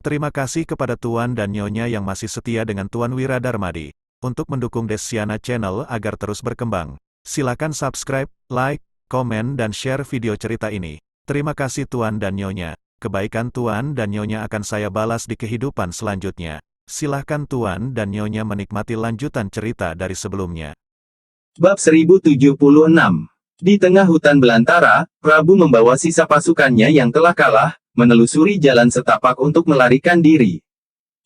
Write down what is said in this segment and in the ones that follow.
Terima kasih kepada Tuan dan Nyonya yang masih setia dengan Tuan Wira Darmadi. Untuk mendukung Desiana Channel agar terus berkembang, silakan subscribe, like, komen dan share video cerita ini. Terima kasih Tuan dan Nyonya. Kebaikan Tuan dan Nyonya akan saya balas di kehidupan selanjutnya. Silahkan Tuan dan Nyonya menikmati lanjutan cerita dari sebelumnya. Bab 1076. Di tengah hutan belantara, Prabu membawa sisa pasukannya yang telah kalah, menelusuri jalan setapak untuk melarikan diri.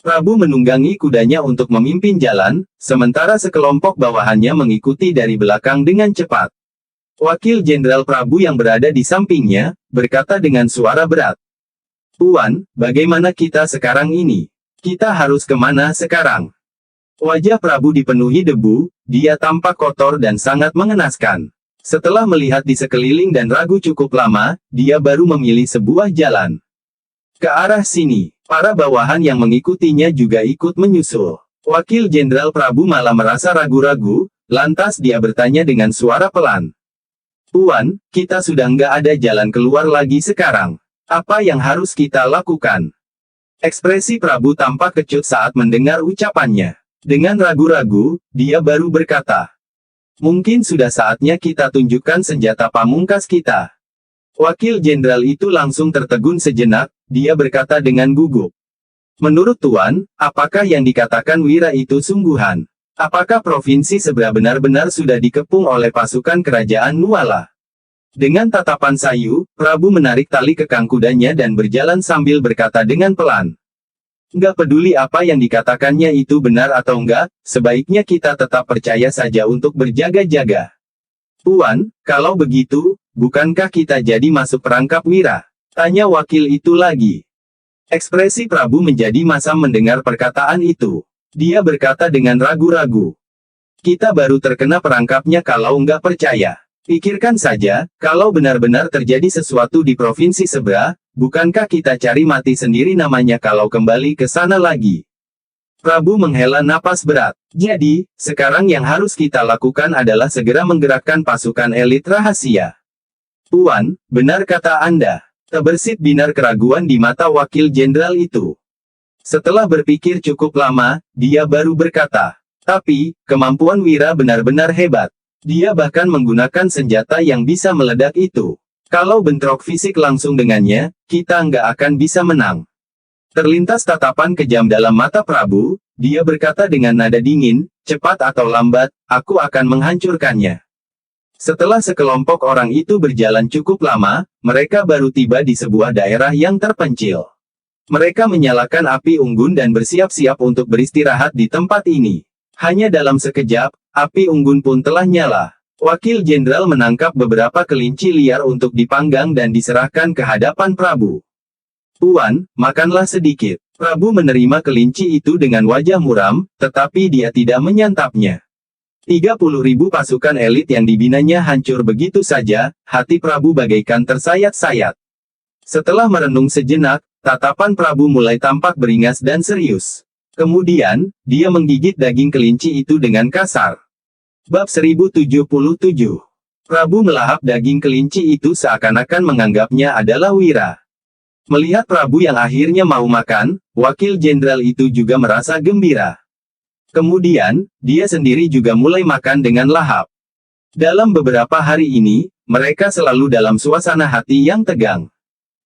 Prabu menunggangi kudanya untuk memimpin jalan, sementara sekelompok bawahannya mengikuti dari belakang dengan cepat. Wakil Jenderal Prabu yang berada di sampingnya, berkata dengan suara berat. "Tuan, bagaimana kita sekarang ini? Kita harus kemana sekarang?" Wajah Prabu dipenuhi debu, dia tampak kotor dan sangat mengenaskan. Setelah melihat di sekeliling dan ragu cukup lama, dia baru memilih sebuah jalan. Ke arah sini, para bawahan yang mengikutinya juga ikut menyusul. Wakil Jenderal Prabu malah merasa ragu-ragu, lantas dia bertanya dengan suara pelan. "Tuan, kita sudah nggak ada jalan keluar lagi sekarang. Apa yang harus kita lakukan?" Ekspresi Prabu tampak kecut saat mendengar ucapannya. Dengan ragu-ragu, dia baru berkata, "Mungkin sudah saatnya kita tunjukkan senjata pamungkas kita." Wakil Jenderal itu langsung tertegun sejenak, dia berkata dengan gugup. "Menurut Tuan, apakah yang dikatakan Wira itu sungguhan? Apakah provinsi sebelah benar-benar sudah dikepung oleh pasukan kerajaan Nuala?" Dengan tatapan sayu, Prabu menarik tali kekang kudanya dan berjalan sambil berkata dengan pelan. "Nggak peduli apa yang dikatakannya itu benar atau enggak, sebaiknya kita tetap percaya saja untuk berjaga-jaga." "Tuan, kalau begitu, bukankah kita jadi masuk perangkap Wira?" tanya wakil itu lagi. Ekspresi Prabu menjadi masam mendengar perkataan itu. Dia berkata dengan ragu-ragu. "Kita baru terkena perangkapnya kalau nggak percaya. Pikirkan saja, kalau benar-benar terjadi sesuatu di provinsi sebelah, bukankah kita cari mati sendiri namanya kalau kembali ke sana lagi?" Prabu menghela napas berat. "Jadi, sekarang yang harus kita lakukan adalah segera menggerakkan pasukan elit rahasia." "Tuan, benar kata Anda." Terbersit binar keraguan di mata wakil jenderal itu. Setelah berpikir cukup lama, dia baru berkata, "Tapi, kemampuan Wira benar-benar hebat. Dia bahkan menggunakan senjata yang bisa meledak itu. Kalau bentrok fisik langsung dengannya, kita nggak akan bisa menang." Terlintas tatapan kejam dalam mata Prabu, dia berkata dengan nada dingin, "Cepat atau lambat, aku akan menghancurkannya." Setelah sekelompok orang itu berjalan cukup lama, mereka baru tiba di sebuah daerah yang terpencil. Mereka menyalakan api unggun dan bersiap-siap untuk beristirahat di tempat ini. Hanya dalam sekejap, api unggun pun telah nyala. Wakil Jenderal menangkap beberapa kelinci liar untuk dipanggang dan diserahkan ke hadapan Prabu. "Tuan, makanlah sedikit." Prabu menerima kelinci itu dengan wajah muram, tetapi dia tidak menyantapnya. 30.000 pasukan elit yang dibinanya hancur begitu saja, hati Prabu bagaikan tersayat-sayat. Setelah merenung sejenak, tatapan Prabu mulai tampak beringas dan serius. Kemudian, dia menggigit daging kelinci itu dengan kasar. Bab 1077. Prabu melahap daging kelinci itu seakan-akan menganggapnya adalah Wira. Melihat Prabu yang akhirnya mau makan, wakil jenderal itu juga merasa gembira. Kemudian, dia sendiri juga mulai makan dengan lahap. Dalam beberapa hari ini, mereka selalu dalam suasana hati yang tegang.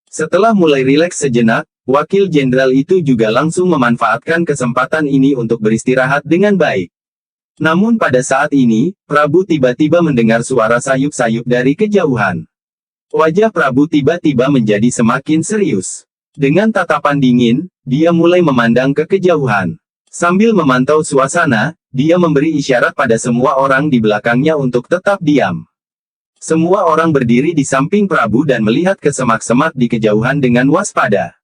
Setelah mulai rileks sejenak, wakil jenderal itu juga langsung memanfaatkan kesempatan ini untuk beristirahat dengan baik. Namun pada saat ini, Prabu tiba-tiba mendengar suara sayup-sayup dari kejauhan. Wajah Prabu tiba-tiba menjadi semakin serius. Dengan tatapan dingin, dia mulai memandang ke kejauhan. Sambil memantau suasana, dia memberi isyarat pada semua orang di belakangnya untuk tetap diam. Semua orang berdiri di samping Prabu dan melihat ke semak-semak di kejauhan dengan waspada.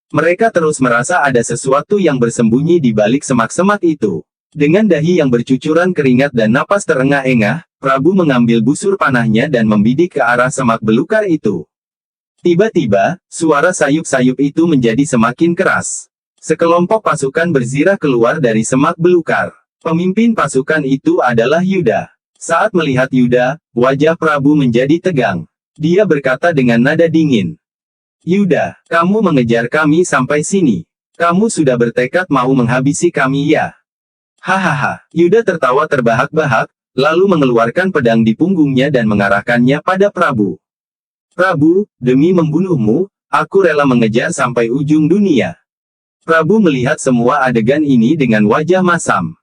Mereka terus merasa ada sesuatu yang bersembunyi di balik semak-semak itu. Dengan dahi yang bercucuran keringat dan napas terengah-engah, Prabu mengambil busur panahnya dan membidik ke arah semak belukar itu. Tiba-tiba, suara sayup-sayup itu menjadi semakin keras. Sekelompok pasukan berzirah keluar dari semak belukar. Pemimpin pasukan itu adalah Yuda. Saat melihat Yuda, wajah Prabu menjadi tegang. Dia berkata dengan nada dingin. "Yuda, kamu mengejar kami sampai sini. Kamu sudah bertekad mau menghabisi kami ya? Hahaha. Yuda tertawa terbahak-bahak, lalu mengeluarkan pedang di punggungnya dan mengarahkannya pada Prabu. Prabu, demi membunuhmu, aku rela mengejar sampai ujung dunia. Prabu melihat semua adegan ini dengan wajah masam.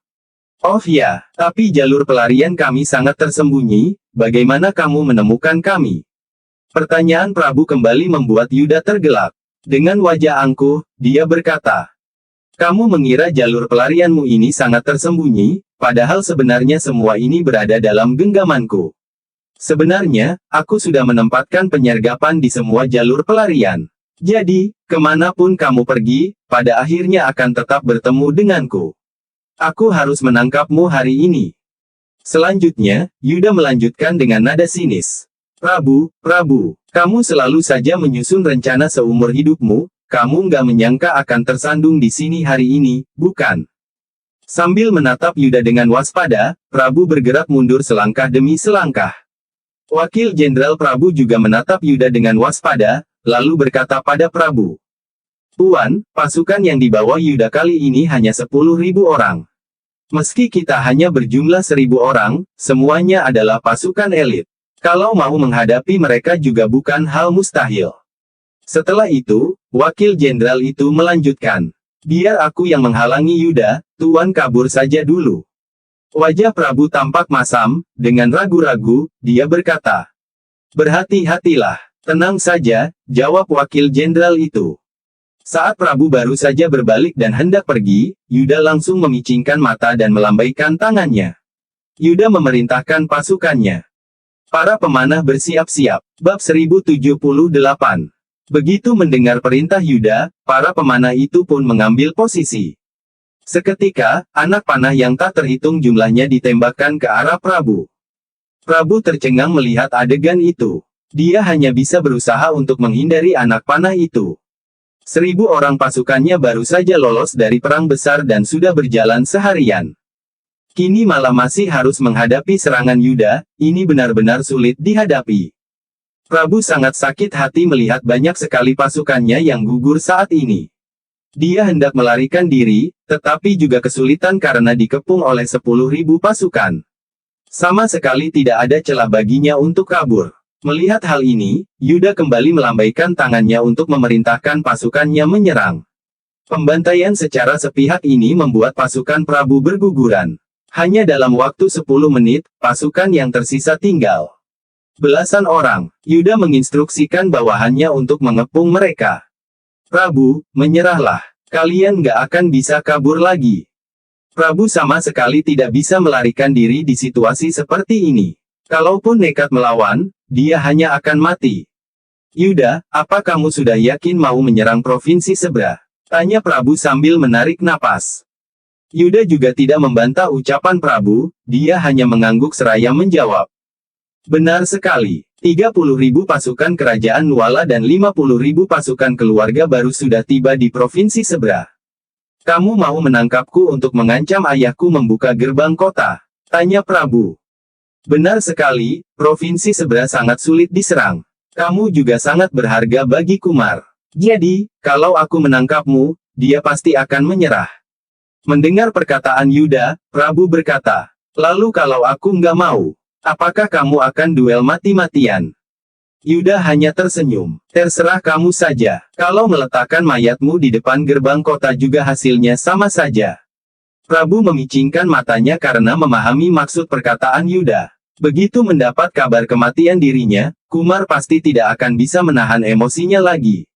Oh ya, tapi jalur pelarian kami sangat tersembunyi, bagaimana kamu menemukan kami? Pertanyaan Prabu kembali membuat Yuda tergelak. Dengan wajah angkuh, dia berkata, kamu mengira jalur pelarianmu ini sangat tersembunyi, padahal sebenarnya semua ini berada dalam genggamanku. Sebenarnya, aku sudah menempatkan penyergapan di semua jalur pelarian. Jadi, kemanapun kamu pergi, pada akhirnya akan tetap bertemu denganku. Aku harus menangkapmu hari ini. Selanjutnya, Yuda melanjutkan dengan nada sinis. Prabu, kamu selalu saja menyusun rencana seumur hidupmu, kamu nggak menyangka akan tersandung di sini hari ini, bukan? Sambil menatap Yuda dengan waspada, Prabu bergerak mundur selangkah demi selangkah. Wakil Jenderal Prabu juga menatap Yuda dengan waspada, lalu berkata pada Prabu. Tuan, pasukan yang dibawa Yuda kali ini hanya 10.000 orang. Meski kita hanya berjumlah 1.000 orang, semuanya adalah pasukan elit. Kalau mau menghadapi mereka juga bukan hal mustahil. Setelah itu, Wakil Jenderal itu melanjutkan. Biar aku yang menghalangi Yuda, Tuan kabur saja dulu. Wajah Prabu tampak masam, dengan ragu-ragu, dia berkata. Berhati-hatilah, tenang saja, jawab Wakil Jenderal itu. Saat Prabu baru saja berbalik dan hendak pergi, Yuda langsung memicingkan mata dan melambaikan tangannya. Yuda memerintahkan pasukannya. Para pemanah bersiap-siap. Bab 1078. Begitu mendengar perintah Yuda, para pemanah itu pun mengambil posisi. Seketika, anak panah yang tak terhitung jumlahnya ditembakkan ke arah Prabu. Prabu tercengang melihat adegan itu. Dia hanya bisa berusaha untuk menghindari anak panah itu. 1.000 orang pasukannya baru saja lolos dari perang besar dan sudah berjalan seharian. Kini malah masih harus menghadapi serangan Yuda, ini benar-benar sulit dihadapi. Prabu sangat sakit hati melihat banyak sekali pasukannya yang gugur saat ini. Dia hendak melarikan diri, tetapi juga kesulitan karena dikepung oleh 10.000 pasukan. Sama sekali tidak ada celah baginya untuk kabur. Melihat hal ini, Yuda kembali melambaikan tangannya untuk memerintahkan pasukannya menyerang. Pembantaian secara sepihak ini membuat pasukan Prabu berguguran. Hanya dalam waktu 10 menit, pasukan yang tersisa tinggal belasan orang. Yuda menginstruksikan bawahannya untuk mengepung mereka. Prabu, menyerahlah. Kalian nggak akan bisa kabur lagi. Prabu sama sekali tidak bisa melarikan diri di situasi seperti ini. Kalaupun nekat melawan, dia hanya akan mati. Yuda, apa kamu sudah yakin mau menyerang provinsi seberang? Tanya Prabu sambil menarik napas. Yuda juga tidak membantah ucapan Prabu, dia hanya mengangguk seraya menjawab. Benar sekali. 30.000 pasukan kerajaan Nuala dan 50.000 pasukan keluarga baru sudah tiba di provinsi seberang. Kamu mau menangkapku untuk mengancam ayahku membuka gerbang kota? Tanya Prabu. Benar sekali, provinsi seberang sangat sulit diserang. Kamu juga sangat berharga bagi Kumar. Jadi, kalau aku menangkapmu, dia pasti akan menyerah. Mendengar perkataan Yuda, Prabu berkata, lalu kalau aku nggak mau? Apakah kamu akan duel mati-matian? Yuda hanya tersenyum. Terserah kamu saja. Kalau meletakkan mayatmu di depan gerbang kota juga hasilnya sama saja. Prabu memicingkan matanya karena memahami maksud perkataan Yuda. Begitu mendapat kabar kematian dirinya, Kumar pasti tidak akan bisa menahan emosinya lagi.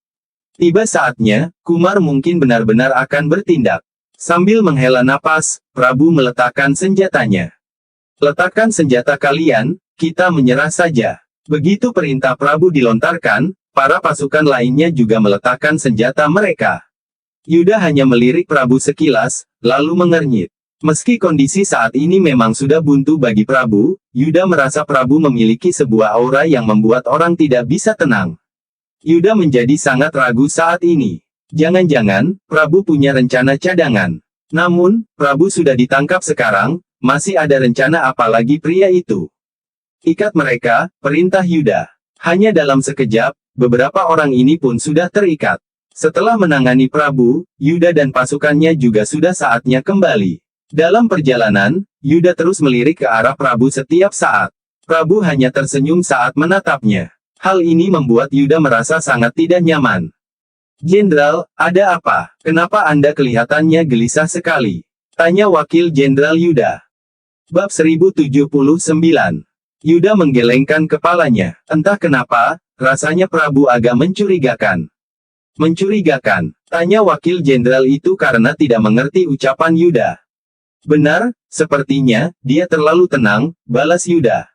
Tiba saatnya, Kumar mungkin benar-benar akan bertindak. Sambil menghela napas, Prabu meletakkan senjatanya. Letakkan senjata kalian, kita menyerah saja. Begitu perintah Prabu dilontarkan, para pasukan lainnya juga meletakkan senjata mereka. Yuda hanya melirik Prabu sekilas, lalu mengernyit. Meski kondisi saat ini memang sudah buntu bagi Prabu, Yuda merasa Prabu memiliki sebuah aura yang membuat orang tidak bisa tenang. Yuda menjadi sangat ragu saat ini. Jangan-jangan, Prabu punya rencana cadangan. Namun, Prabu sudah ditangkap sekarang, masih ada rencana apa lagi pria itu? Ikat mereka, perintah Yuda. Hanya dalam sekejap, beberapa orang ini pun sudah terikat. Setelah menangani Prabu, Yuda dan pasukannya juga sudah saatnya kembali. Dalam perjalanan, Yuda terus melirik ke arah Prabu setiap saat. Prabu hanya tersenyum saat menatapnya. Hal ini membuat Yuda merasa sangat tidak nyaman. "Jenderal, ada apa? Kenapa Anda kelihatannya gelisah sekali?" tanya Wakil Jenderal Yuda. Bab 1079. Yuda menggelengkan kepalanya. Entah kenapa, rasanya Prabu agak mencurigakan. "Mencurigakan?" tanya Wakil Jenderal itu karena tidak mengerti ucapan Yuda. "Benar, sepertinya, dia terlalu tenang," balas Yuda.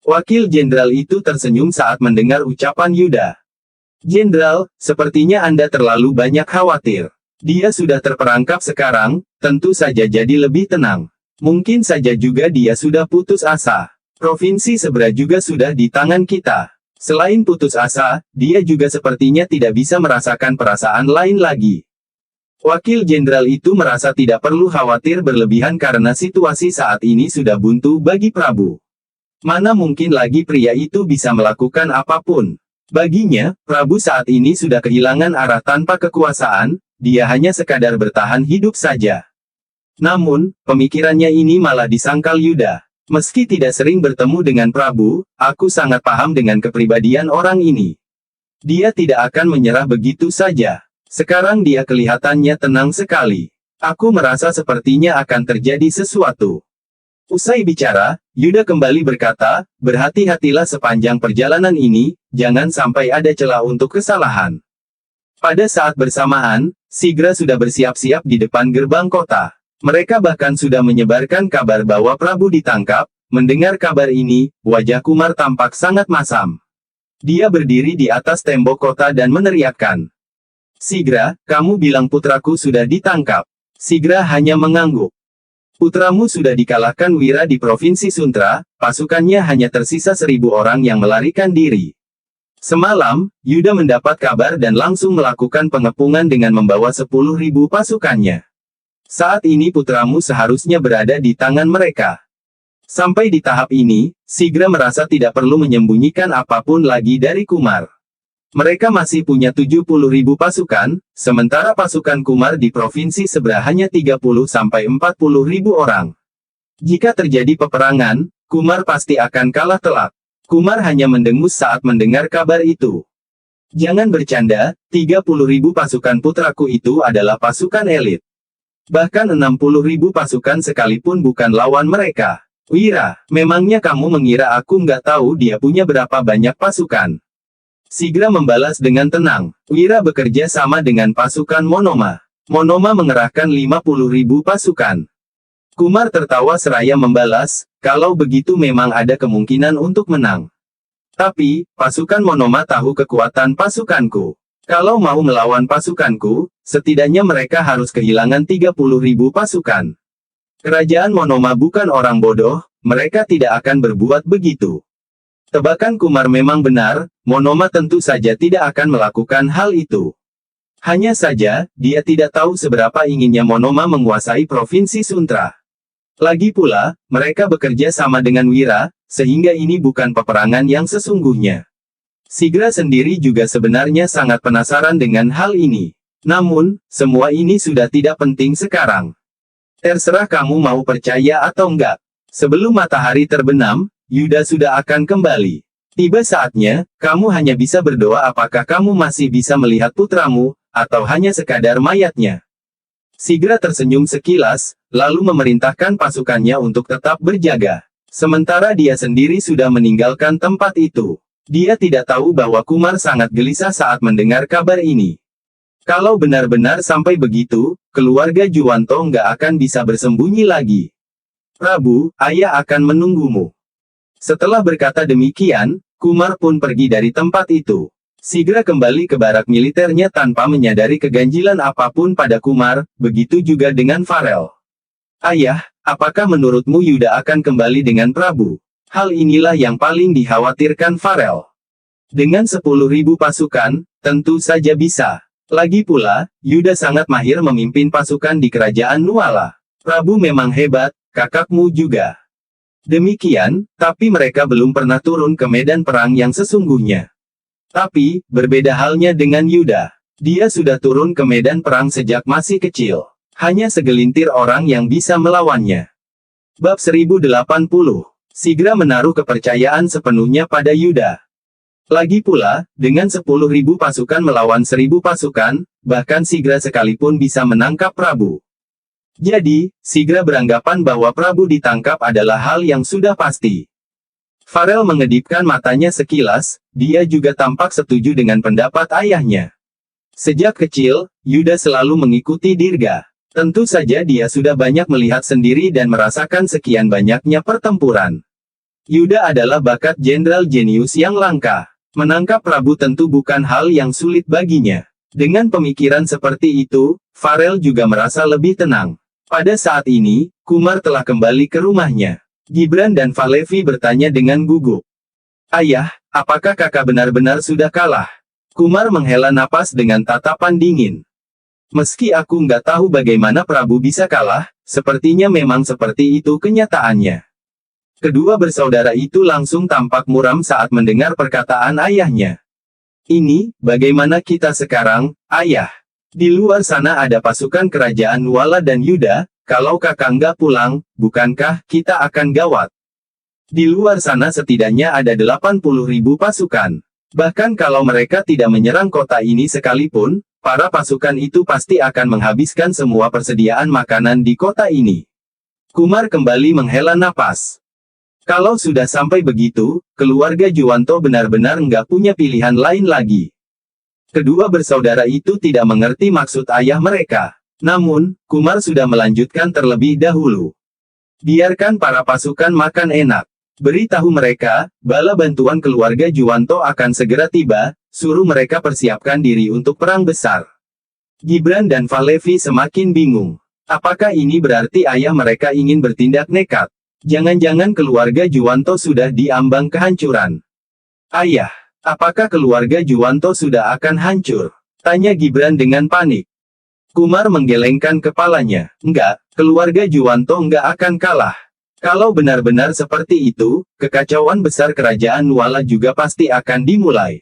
Wakil Jenderal itu tersenyum saat mendengar ucapan Yuda. "Jenderal, sepertinya Anda terlalu banyak khawatir. Dia sudah terperangkap sekarang, tentu saja jadi lebih tenang. Mungkin saja juga dia sudah putus asa. Provinsi sebelah juga sudah di tangan kita. Selain putus asa, dia juga sepertinya tidak bisa merasakan perasaan lain lagi." Wakil Jenderal itu merasa tidak perlu khawatir berlebihan karena situasi saat ini sudah buntu bagi Prabu. Mana mungkin lagi pria itu bisa melakukan apapun. Baginya, Prabu saat ini sudah kehilangan arah tanpa kekuasaan, dia hanya sekadar bertahan hidup saja. Namun, pemikirannya ini malah disangkal Yuda. "Meski tidak sering bertemu dengan Prabu, aku sangat paham dengan kepribadian orang ini. Dia tidak akan menyerah begitu saja. Sekarang dia kelihatannya tenang sekali. Aku merasa sepertinya akan terjadi sesuatu." Usai bicara, Yuda kembali berkata, "Berhati-hatilah sepanjang perjalanan ini, jangan sampai ada celah untuk kesalahan." Pada saat bersamaan, Sigra sudah bersiap-siap di depan gerbang kota. Mereka bahkan sudah menyebarkan kabar bahwa Prabu ditangkap. Mendengar kabar ini, wajah Kumar tampak sangat masam. Dia berdiri di atas tembok kota dan meneriakkan, "Sigra, kamu bilang putraku sudah ditangkap." Sigra hanya mengangguk. "Putramu sudah dikalahkan Wira di Provinsi Suntra, pasukannya hanya tersisa 1000 orang yang melarikan diri. Semalam, Yuda mendapat kabar dan langsung melakukan pengepungan dengan membawa 10.000 pasukannya. Saat ini putramu seharusnya berada di tangan mereka." Sampai di tahap ini, Sigra merasa tidak perlu menyembunyikan apapun lagi dari Kumar. Mereka masih punya 70.000 pasukan, sementara pasukan Kumar di provinsi sebelah hanya 30-40.000 orang. Jika terjadi peperangan, Kumar pasti akan kalah telak. Kumar hanya mendengus saat mendengar kabar itu. "Jangan bercanda, 30.000 pasukan putraku itu adalah pasukan elit. Bahkan 60.000 pasukan sekalipun bukan lawan mereka. Wira, memangnya kamu mengira aku nggak tahu dia punya berapa banyak pasukan?" Sigra membalas dengan tenang. "Wira bekerja sama dengan pasukan Monoma. Monoma mengerahkan 50.000 pasukan." Kumar tertawa seraya membalas, "Kalau begitu memang ada kemungkinan untuk menang. Tapi, pasukan Monoma tahu kekuatan pasukanku. Kalau mau melawan pasukanku, setidaknya mereka harus kehilangan 30.000 pasukan. Kerajaan Monoma bukan orang bodoh, mereka tidak akan berbuat begitu." Tebakan Kumar memang benar, Monoma tentu saja tidak akan melakukan hal itu. Hanya saja, dia tidak tahu seberapa inginnya Monoma menguasai Provinsi Suntra. Lagi pula, mereka bekerja sama dengan Wira, sehingga ini bukan peperangan yang sesungguhnya. Sigra sendiri juga sebenarnya sangat penasaran dengan hal ini. Namun, semua ini sudah tidak penting sekarang. Terserah kamu mau percaya atau enggak. Sebelum matahari terbenam, Yuda sudah akan kembali. Tiba saatnya, kamu hanya bisa berdoa apakah kamu masih bisa melihat putramu, atau hanya sekadar mayatnya. Sigra tersenyum sekilas, lalu memerintahkan pasukannya untuk tetap berjaga. Sementara dia sendiri sudah meninggalkan tempat itu. Dia tidak tahu bahwa Kumar sangat gelisah saat mendengar kabar ini. Kalau benar-benar sampai begitu, keluarga Juwanto nggak akan bisa bersembunyi lagi. "Prabu, ayah akan menunggumu." Setelah berkata demikian, Kumar pun pergi dari tempat itu. Sigra kembali ke barak militernya tanpa menyadari keganjilan apapun pada Kumar, begitu juga dengan Farel. "Ayah, apakah menurutmu Yuda akan kembali dengan Prabu?" Hal inilah yang paling dikhawatirkan Farel. Dengan 10.000 pasukan, tentu saja bisa. Lagi pula, Yuda sangat mahir memimpin pasukan di kerajaan Nuala. Prabu memang hebat, kakakmu juga. Demikian, tapi mereka belum pernah turun ke medan perang yang sesungguhnya. Tapi, berbeda halnya dengan Yuda. Dia sudah turun ke medan perang sejak masih kecil. Hanya segelintir orang yang bisa melawannya. Bab 1080. Sigra menaruh kepercayaan sepenuhnya pada Yuda. Lagi pula, dengan 10.000 pasukan melawan 1.000 pasukan, bahkan Sigra sekalipun bisa menangkap Prabu. Jadi, Sigra beranggapan bahwa Prabu ditangkap adalah hal yang sudah pasti. Farel mengedipkan matanya sekilas, dia juga tampak setuju dengan pendapat ayahnya. Sejak kecil, Yuda selalu mengikuti Dirga. Tentu saja dia sudah banyak melihat sendiri dan merasakan sekian banyaknya pertempuran. Yuda adalah bakat jenderal jenius yang langka. Menangkap Prabu tentu bukan hal yang sulit baginya. Dengan pemikiran seperti itu, Farel juga merasa lebih tenang. Pada saat ini, Kumar telah kembali ke rumahnya. Gibran dan Falevi bertanya dengan gugup. "Ayah, apakah kakak benar-benar sudah kalah?" Kumar menghela napas dengan tatapan dingin. "Meski aku nggak tahu bagaimana Prabu bisa kalah, sepertinya memang seperti itu kenyataannya." Kedua bersaudara itu langsung tampak muram saat mendengar perkataan ayahnya. "Ini, bagaimana kita sekarang, ayah? Di luar sana ada pasukan kerajaan Nuala dan Yuda, kalau kakak nggak pulang, bukankah kita akan gawat? Di luar sana setidaknya ada 80.000 pasukan. Bahkan kalau mereka tidak menyerang kota ini sekalipun, para pasukan itu pasti akan menghabiskan semua persediaan makanan di kota ini." Kumar kembali menghela napas. Kalau sudah sampai begitu, keluarga Juwanto benar-benar nggak punya pilihan lain lagi. Kedua bersaudara itu tidak mengerti maksud ayah mereka. Namun, Kumar sudah melanjutkan terlebih dahulu. "Biarkan para pasukan makan enak. Beritahu mereka, bala bantuan keluarga Juwanto akan segera tiba, suruh mereka persiapkan diri untuk perang besar." Gibran dan Falevi semakin bingung. Apakah ini berarti ayah mereka ingin bertindak nekat? Jangan-jangan keluarga Juwanto sudah diambang kehancuran. "Ayah, apakah keluarga Juwanto sudah akan hancur?" tanya Gibran dengan panik. Kumar menggelengkan kepalanya. "Enggak, keluarga Juwanto enggak akan kalah. Kalau benar-benar seperti itu, kekacauan besar kerajaan Nuala juga pasti akan dimulai.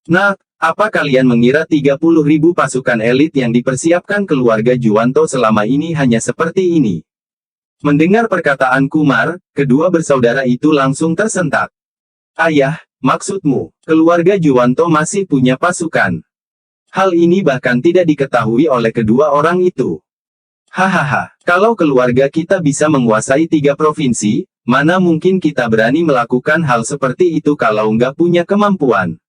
Nah, apa kalian mengira 30.000 pasukan elit yang dipersiapkan keluarga Juwanto selama ini hanya seperti ini?" Mendengar perkataan Kumar, kedua bersaudara itu langsung tersentak. "Ayah, maksudmu, keluarga Juwanto masih punya pasukan?" Hal ini bahkan tidak diketahui oleh kedua orang itu. "Hahaha, kalau keluarga kita bisa menguasai 3 provinsi, mana mungkin kita berani melakukan hal seperti itu kalau nggak punya kemampuan.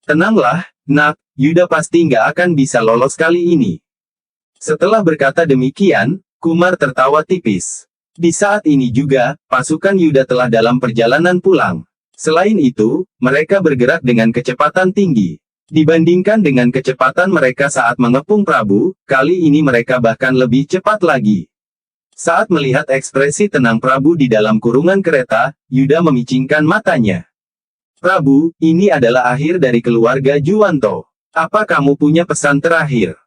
Tenanglah, nak, Yuda pasti nggak akan bisa lolos kali ini." Setelah berkata demikian, Kumar tertawa tipis. Di saat ini juga, pasukan Yuda telah dalam perjalanan pulang. Selain itu, mereka bergerak dengan kecepatan tinggi. Dibandingkan dengan kecepatan mereka saat mengepung Prabu, kali ini mereka bahkan lebih cepat lagi. Saat melihat ekspresi tenang Prabu di dalam kurungan kereta, Yuda memicingkan matanya. "Prabu, ini adalah akhir dari keluarga Juwanto. Apa kamu punya pesan terakhir?"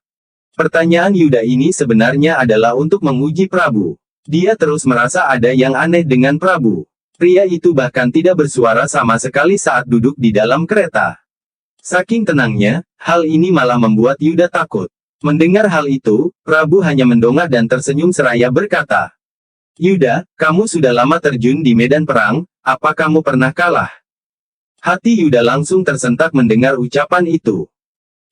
Pertanyaan Yuda ini sebenarnya adalah untuk menguji Prabu. Dia terus merasa ada yang aneh dengan Prabu. Pria itu bahkan tidak bersuara sama sekali saat duduk di dalam kereta. Saking tenangnya, hal ini malah membuat Yuda takut. Mendengar hal itu, Prabu hanya mendongak dan tersenyum seraya berkata, "Yuda, kamu sudah lama terjun di medan perang, apa kamu pernah kalah?" Hati Yuda langsung tersentak mendengar ucapan itu.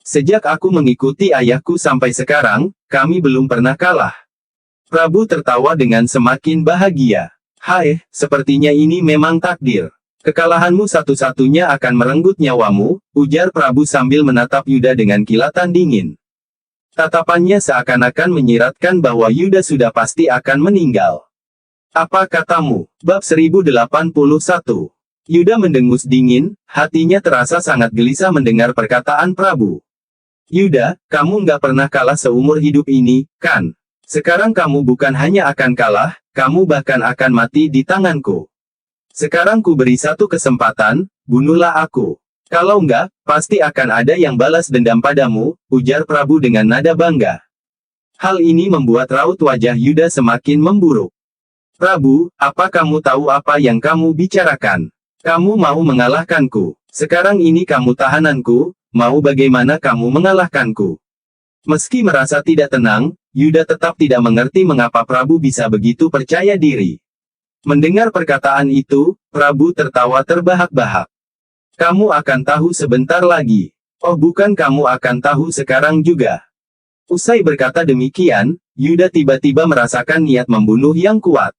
"Sejak aku mengikuti ayahku sampai sekarang, kami belum pernah kalah." Prabu tertawa dengan semakin bahagia. "Hai, sepertinya ini memang takdir. Kekalahanmu satu-satunya akan merenggut nyawamu," ujar Prabu sambil menatap Yuda dengan kilatan dingin. Tatapannya seakan-akan menyiratkan bahwa Yuda sudah pasti akan meninggal. "Apa katamu?" Bab 1081. Yuda mendengus dingin, hatinya terasa sangat gelisah mendengar perkataan Prabu. "Yuda, kamu nggak pernah kalah seumur hidup ini, kan? Sekarang kamu bukan hanya akan kalah, kamu bahkan akan mati di tanganku. Sekarang ku beri satu kesempatan, bunuhlah aku. Kalau enggak, pasti akan ada yang balas dendam padamu," ujar Prabu dengan nada bangga. Hal ini membuat raut wajah Yuda semakin memburuk. "Prabu, apa kamu tahu apa yang kamu bicarakan? Kamu mau mengalahkanku. Sekarang ini kamu tahananku, mau bagaimana kamu mengalahkanku? Meski merasa tidak tenang, Yuda tetap tidak mengerti mengapa Prabu bisa begitu percaya diri. Mendengar perkataan itu, Prabu tertawa terbahak-bahak. Kamu akan tahu sebentar lagi. Oh bukan, kamu akan tahu sekarang juga. Usai berkata demikian, Yuda tiba-tiba merasakan niat membunuh yang kuat.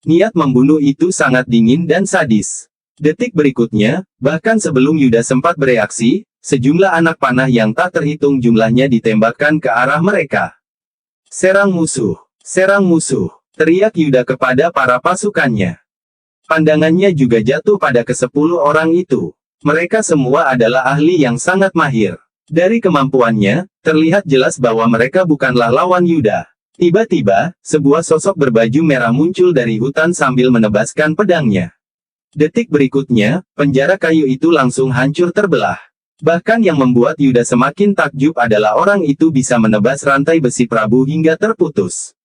Niat membunuh itu sangat dingin dan sadis. Detik berikutnya, bahkan sebelum Yuda sempat bereaksi, sejumlah anak panah yang tak terhitung jumlahnya ditembakkan ke arah mereka. Serang musuh! Serang musuh! Teriak Yuda kepada para pasukannya. Pandangannya juga jatuh pada ke-10 orang itu. Mereka semua adalah ahli yang sangat mahir. Dari kemampuannya, terlihat jelas bahwa mereka bukanlah lawan Yuda. Tiba-tiba, sebuah sosok berbaju merah muncul dari hutan sambil menebaskan pedangnya. Detik berikutnya, penjara kayu itu langsung hancur terbelah. Bahkan yang membuat Yuda semakin takjub adalah orang itu bisa menebas rantai besi Prabu hingga terputus.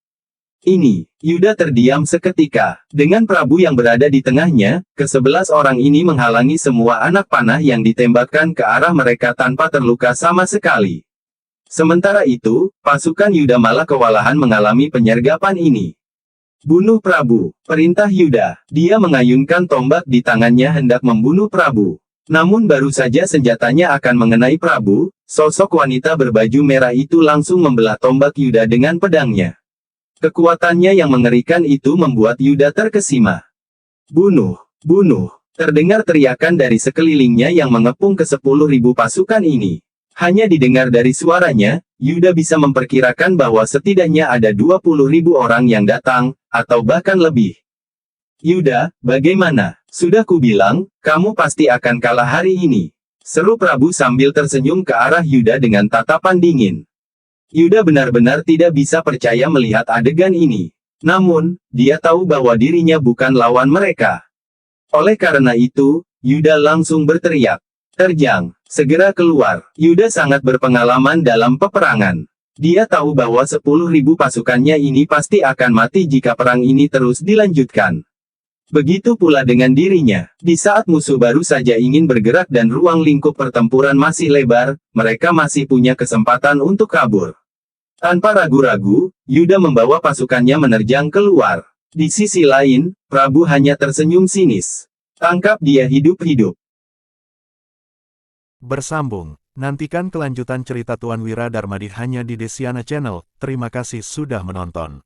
Ini, Yuda terdiam seketika. Dengan Prabu yang berada di tengahnya, ke-11 orang ini menghalangi semua anak panah yang ditembakkan ke arah mereka tanpa terluka sama sekali. Sementara itu, pasukan Yuda malah kewalahan mengalami penyergapan ini. Bunuh Prabu, perintah Yuda. Dia mengayunkan tombak di tangannya hendak membunuh Prabu. Namun baru saja senjatanya akan mengenai Prabu, sosok wanita berbaju merah itu langsung membelah tombak Yuda dengan pedangnya. Kekuatannya yang mengerikan itu membuat Yuda terkesima. Bunuh! Bunuh! Terdengar teriakan dari sekelilingnya yang mengepung ke-10.000 pasukan ini. Hanya didengar dari suaranya, Yuda bisa memperkirakan bahwa setidaknya ada 20.000 orang yang datang, atau bahkan lebih. Yuda, bagaimana? Sudah kubilang, kamu pasti akan kalah hari ini. Seru Prabu sambil tersenyum ke arah Yuda dengan tatapan dingin. Yuda benar-benar tidak bisa percaya melihat adegan ini. Namun, dia tahu bahwa dirinya bukan lawan mereka. Oleh karena itu, Yuda langsung berteriak. Terjang, segera keluar. Yuda sangat berpengalaman dalam peperangan. Dia tahu bahwa 10.000 pasukannya ini pasti akan mati jika perang ini terus dilanjutkan. Begitu pula dengan dirinya. Di saat musuh baru saja ingin bergerak dan ruang lingkup pertempuran masih lebar, mereka masih punya kesempatan untuk kabur. Tanpa ragu-ragu, Yuda membawa pasukannya menerjang keluar. Di sisi lain, Prabu hanya tersenyum sinis. Tangkap dia hidup-hidup. Bersambung. Nantikan kelanjutan cerita Tuan Wira Darmadi hanya di Desiana Channel. Terima kasih sudah menonton.